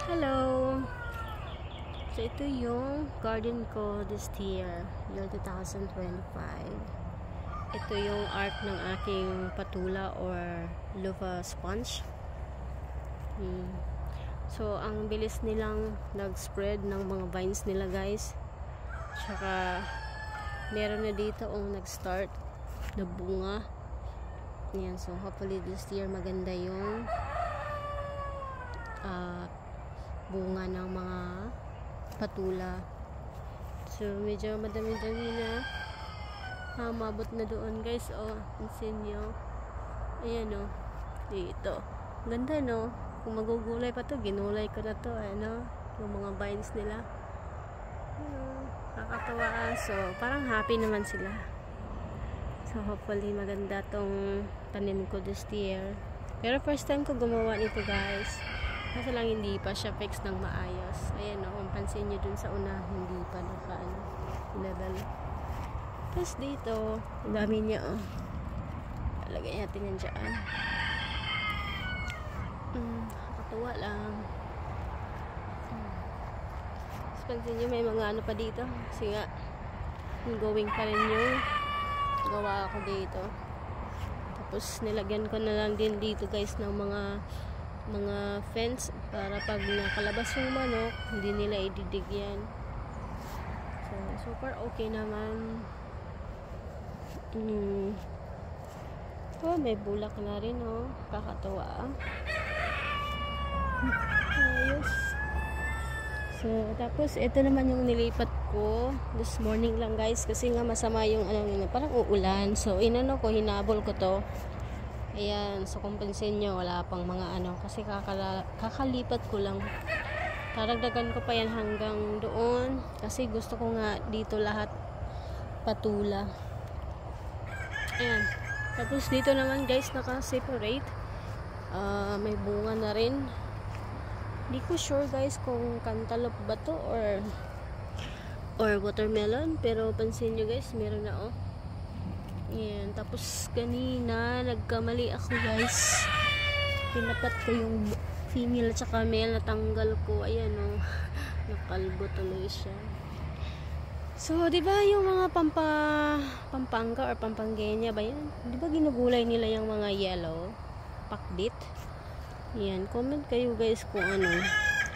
Hello! So, ito yung garden ko this year 2025. Ito yung art ng aking patula or loofah sponge. So, ang bilis nilang nag-spread ng mga vines nila, guys. Tsaka, meron na dito nag-start na bunga. Yan. So, hopefully this year maganda yung bunga ng mga patula. So medyo madami-dami na. Mabot na doon, guys. Pansin nyo. Ayan dito. Ganda, no? Kung magugulay pa to, ginulay ko na to. Yung mga vines nila. Kakatawa. So parang happy naman sila. So hopefully maganda tong tanim ko this year. Pero first time ko gumawa nito, guys. Kasi lang hindi pa siya fix ng maayos. Ayan kung pansin nyo dun sa una, hindi pa level. Tapos dito, ang dami niya Lagay natin yan dyan. Nakakatuwa lang. Tapos pansin nyo, may mga ano pa dito. Kasi nga, going pa rin yung gawa ako dito. Tapos nilagyan ko na lang din dito, guys, ng mga fence para pag nakalabas yung manok hindi nila ididig yan. So far okay naman. May bulak na rin kakatuwa. Ayos. So tapos ito naman yung nilipat ko this morning lang, guys, kasi nga masama yung parang uulan. So hinabol ko to. Ayan, so kung pansin nyo, wala pang mga kasi kakalipat ko lang. Taragdagan ko pa yan hanggang doon. Kasi gusto ko nga dito lahat patula. Ayan. Tapos dito naman, guys, naka-separate. May bunga na rin. Hindi ko sure, guys, kung cantaloupe ba to or watermelon. Pero pansin nyo, guys, meron na Ayan, tapos kanina nagkamali ako, guys. Pinapat ko yung female at saka male, natanggal ko. Ayan nakalbo tuloy siya. So, 'di ba yung mga Pampanga or Pampangenya ba 'yan? 'Di ba ginugulay nila yung mga yellow pakbit? Ayan, comment kayo, guys, kung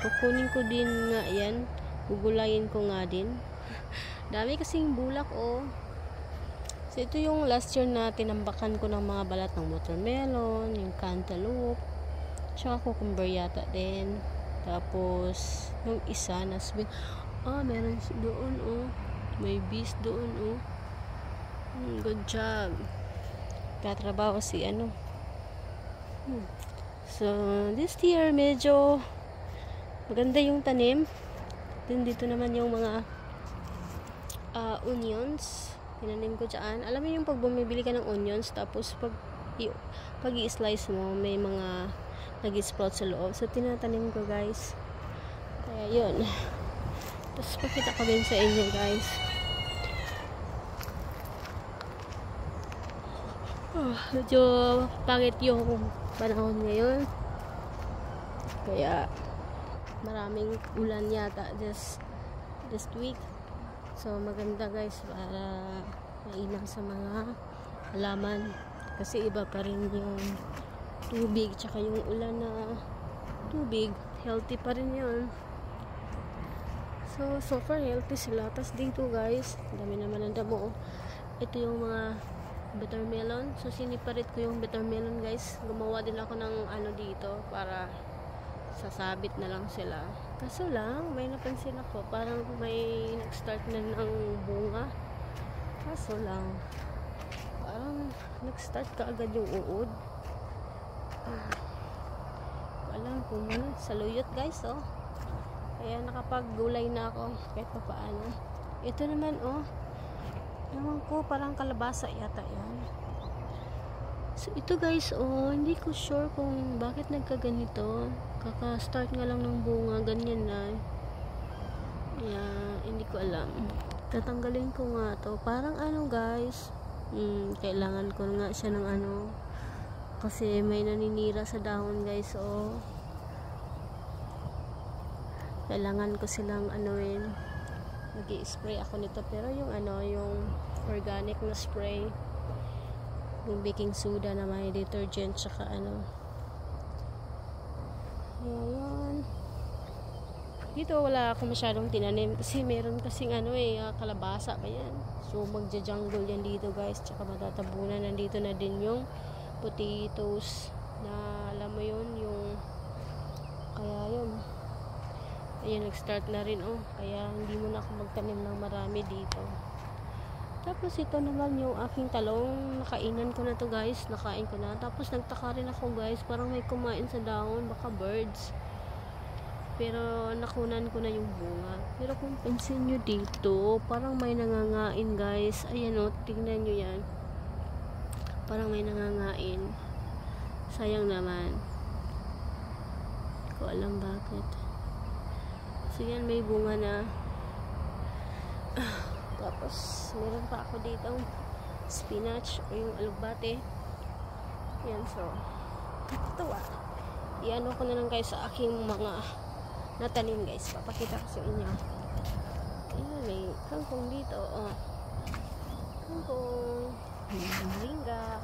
kukunin ko din nga 'yan. Gugulayin ko nga din. Dami kasing bulak So, ito yung last year na tinambakan ko ng mga balat ng watermelon, yung cantaloupe, tsaka cucumber yata din. Tapos, yung isa, meron doon, may bees doon, good job. Katrabaho si So, this year, medyo maganda yung tanim. Then, dito naman yung mga onions. Tinanim ko dyan. Alam mo yung pag bumibili ka ng onions, tapos pag i-slice mo, may mga nag-sprout sa loob. So, tinatanim ko, guys. Kaya, yun. Tapos, pakita ko din sa inyo, guys. Medyo pangit yung panahon ngayon. Kaya, maraming ulan yata this week. So maganda, guys, para mainam sa mga halaman, kasi iba pa rin yung tubig tsaka yung ulan na tubig, healthy pa rin yun. So far healthy sila. Tas dito, guys, dami naman ng damo. Ito yung mga watermelon. So siniparit ko yung watermelon, guys. Gumawa din ako ng dito para sasabit na lang sila. Kaso lang, may napansin ako, parang may nag-start na ng bunga. Kaso lang, parang nag-start ka agad yung uod. Walang kung saluyot, guys, Kaya nakapaggulay na ako kahit pa paano. Ito naman, ewan ko, parang kalabasa yata yan. So ito, guys, hindi ko sure kung bakit nagkaganito. Kaka-start nga lang ng bunga, ganyan na. Hindi ko alam. Tatanggalin ko nga to. Parang guys, kailangan ko nga siya ng kasi may naninira sa dahon, guys. kailangan ko silang anuin. Nag-i-spray ako nito, pero yung yung organic na spray, yung baking soda na may detergent, tsaka ayan. Dito wala ako masyadong tinanim kasi meron kasing kalabasa pa yan, so magja-jungle yan dito guys, tsaka matatabunan. Nandito na din yung potatoes na alam mo yun, yung kaya yun. Ayan, nag-start na rin, kaya hindi mo na ako magtanim ng marami dito. Tapos ito naman yung aking talong, nakainan ko na to guys, nakain ko na. Tapos nagtaka rin ako guys, parang may kumain sa dahon, baka birds. Pero nakunan ko na yung bunga. Pero kung pansin nyo dito, parang may nangangain guys. Ayan tingnan nyo yan. Parang may nangangain. Sayang naman. Hindi ko alam bakit. So yan, may bunga na. Tapos meron pa ako dito spinach o yung alugbate. Yan, so ito iano ko na lang guys sa aking mga natanim guys. Papakita ko sa inyo. Ayan, may kangkong dito. Kangkong, moringa.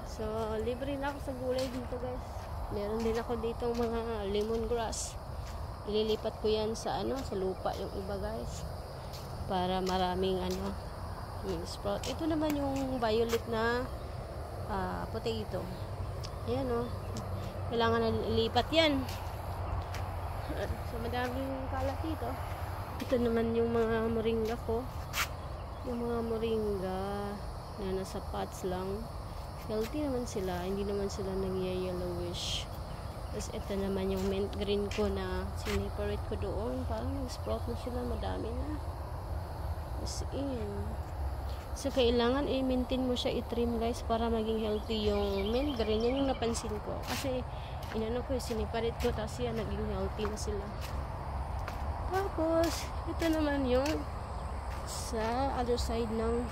So libre na ako sa gulay dito guys. Meron din ako dito mga lemongrass. Ililipat ko yan sa sa lupa yung iba guys, para maraming yung sprout. Ito naman yung violet na potato. Ayan kailangan na ilipat yan. So madaming kalat dito. Ito naman yung mga moringa ko. Yung mga moringa na nasa pots lang. Healthy naman sila, hindi naman sila nag-yellowish. Tapos ito naman yung mint green ko na siniparate ko doon. Parang nag-sprout na sila, madami na. As in. So kailangan i-maintain mo siya, i-trim guys, para maging healthy yung mint green. Yan yung napansin ko. Kasi siniparate ko, tapos yan, naging healthy na sila. Tapos ito naman yung sa other side ng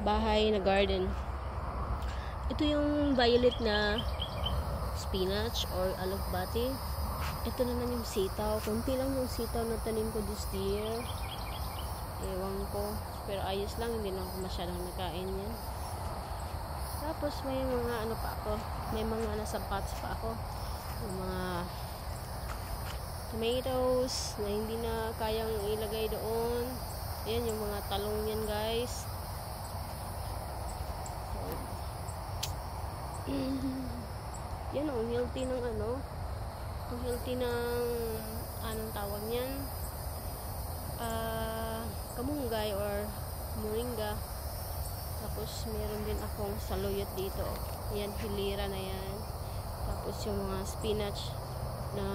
bahay na garden. Ito yung violet na spinach or alugbate. Ito naman yung sitaw. Kunti lang yung sitaw na tanim ko this year. Ewan ko. Pero ayos lang. Hindi na ako masyadong nakain yan. Tapos may mga pa ako. May mga nasa pots pa ako. Yung mga tomatoes na hindi na kayang ilagay doon. Ayan yung mga talong yan guys. Yan ang healthy ng ang healthy ng anong tawag niyan, kamunggay or moringa. Tapos meron din akong saluyot dito. Yan, hilira na yan. Tapos yung mga spinach na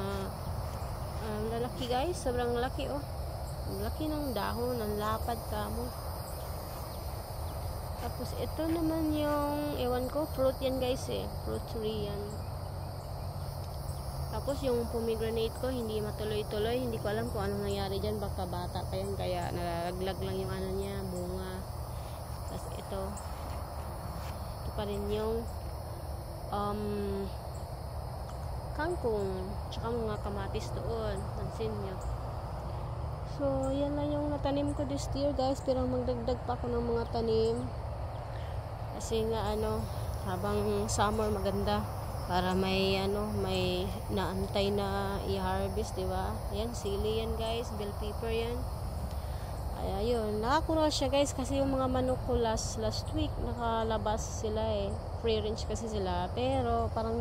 lalaki guys, sobrang laki ang laki ng dahon, ang lapad kamo. Tapos ito naman yung ewan ko, fruit yan guys fruit tree yan. Tapos yung pomegranate ko hindi matuloy-tuloy, hindi ko alam kung anong nangyari dyan, baka bata pa yan kaya nalalaglag lang yung niya, bunga. Tapos ito pa rin yung kangkong, tsaka mga kamatis doon, pansin nyo. So yan lang yung natanim ko this year guys, pero magdagdag pa ako ng mga tanim. Kasi nga habang summer maganda para may may naantay na i-harvest, di ba? Ayan, sili yan guys, bell pepper yan. Ayun, nakakurol siya guys kasi yung mga manok ko last week nakalabas sila free range kasi sila, pero parang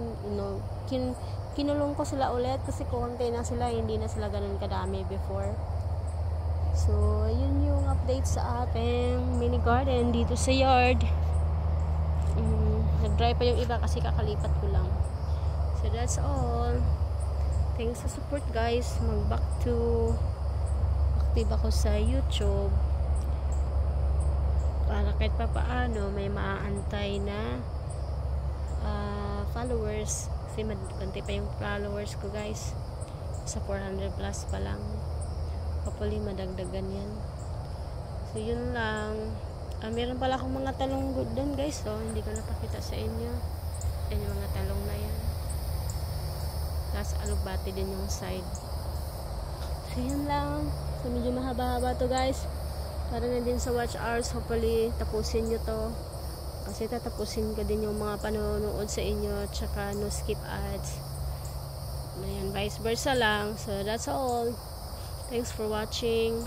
kinulong ko sila ulit kasi konti na sila, hindi na sila ganun kadami before. So yun yung update sa ating mini garden dito sa yard. Nag-dry pa yung iba kasi kakalipat ko lang. So that's all. Thanks sa support guys. Mag-back to active ako sa YouTube para kahit pa paano may maaantay na followers, kasi konti pa yung followers ko guys, sa 400 plus pa lang. Hopefully madagdagan yan. So yun lang. Meron pala akong mga talong good doon guys, so hindi ko napakita sa inyo. Yan yung mga talong na yan. Tapos alugbati din yung side. So yun lang. So medyo mahaba-haba to guys. Para na din sa watch hours. Hopefully tapusin nyo to. Kasi tatapusin ko din yung mga panonood sa inyo. Tsaka no skip ads. Ayan, vice versa lang. So that's all. Thanks for watching.